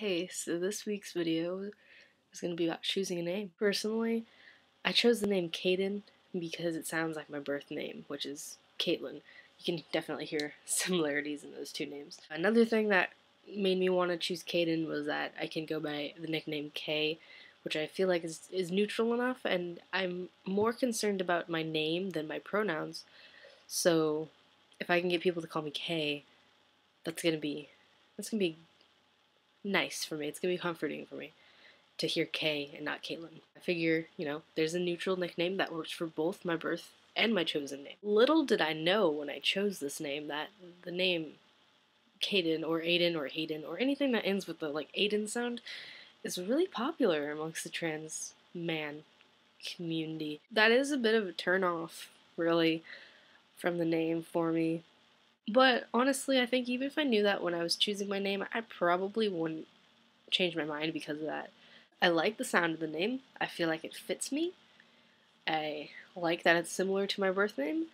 Hey, so this week's video is going to be about choosing a name. Personally, I chose the name Caden because it sounds like my birth name, which is Caitlin. You can definitely hear similarities in those two names. Another thing that made me want to choose Caden was that I can go by the nickname K, which I feel like is neutral enough, and I'm more concerned about my name than my pronouns. So if I can get people to call me K, that's gonna be nice for me. It's gonna be comforting for me to hear Kay and not Caitlin. I figure, there's a neutral nickname that works for both my birth and my chosen name. Little did I know when I chose this name that the name Caden or Aiden or Hayden or anything that ends with the Aiden sound is really popular amongst the trans man community. That is a bit of a turn off, really, from the name for me. But honestly, I think even if I knew that when I was choosing my name, I probably wouldn't change my mind because of that. I like the sound of the name. I feel like it fits me. I like that it's similar to my birth name.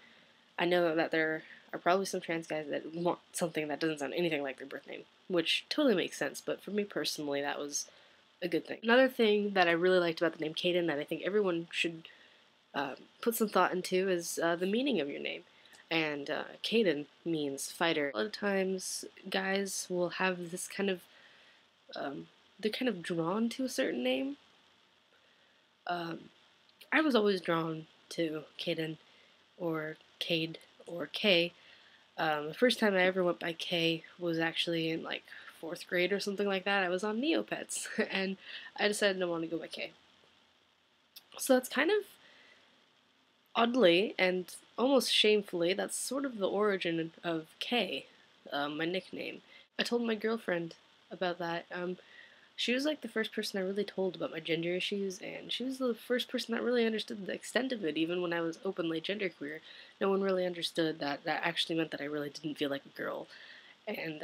I know that there are probably some trans guys that want something that doesn't sound anything like their birth name, which totally makes sense, but for me personally, that was a good thing. Another thing that I really liked about the name Caden that I think everyone should put some thought into is the meaning of your name. And Caden means fighter. A lot of times, guys will have this kind of they're kind of drawn to a certain name. I was always drawn to Caden or Cade or K. The first time I ever went by K was actually in like 4th grade or something like that. I was on Neopets and I decided I wanted to go by K. So that's kind of oddly and almost shamefully, that's sort of the origin of K, my nickname. I told my girlfriend about that. She was like the first person I really told about my gender issues, and she was the first person that really understood the extent of it, even when I was openly genderqueer. No one really understood that that actually meant that I really didn't feel like a girl. And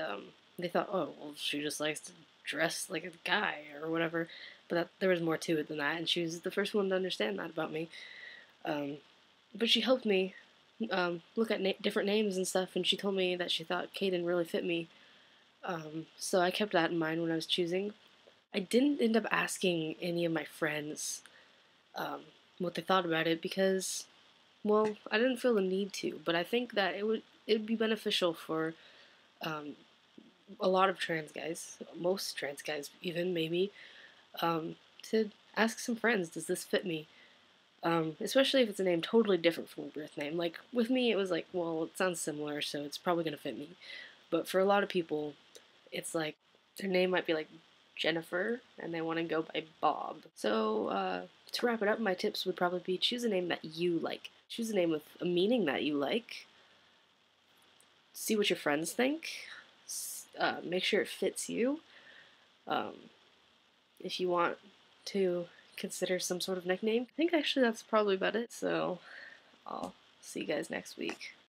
they thought, oh, well, she just likes to dress like a guy or whatever. But there was more to it than that, and she was the first one to understand that about me. But she helped me look at different names and stuff, and she told me that she thought Caden really fit me. So I kept that in mind when I was choosing. I didn't end up asking any of my friends what they thought about it because, well, I didn't feel the need to. But I think that it would be beneficial for um, a lot of trans guys, most trans guys even maybe, to ask some friends, does this fit me? Especially if it's a name totally different from a birth name. Like with me, it was like, well, it sounds similar, so it's probably gonna fit me. But for a lot of people, it's like their name might be like Jennifer, and they want to go by Bob. So, to wrap it up, my tips would probably be choose a name that you like. Choose a name with a meaning that you like. See what your friends think. Make sure it fits you. If you want to consider some sort of nickname, I think actually that's probably about it. So, I'll see you guys next week.